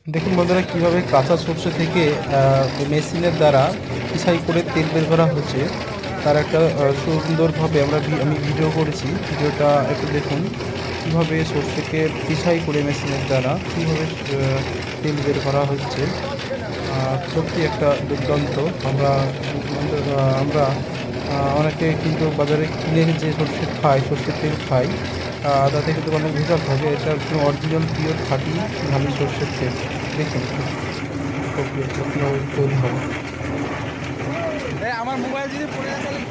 দেখুন বন্ধুরা, কীভাবে কাঁচা সরষে থেকে মেশিনের দ্বারা পিসাই করে তেল বের করা হচ্ছে, তার একটা সুন্দরভাবে আমি ভিডিও করেছি। ভিডিওটা একটু দেখুন, কীভাবে সরষেকে পিসাই করে মেশিনের দ্বারা কীভাবে তেল বের করা হচ্ছে। সত্যি একটা দুর্দান্ত। আমরা আমরা অনেকে কিন্তু বাজারে কিনে যে সরষে খাই, সরষের তেল খাই, তাতে কিন্তু অনেক ভেজাল থাকে। এটা কোনো অরিজিনাল পিওর খাঁটি ধানের সরষের তেল। দেখুন প্রক্রিয়াটা কীভাবে তৈরি হবে। আমার মোবাইল যদি পড়ে যায় তাহলে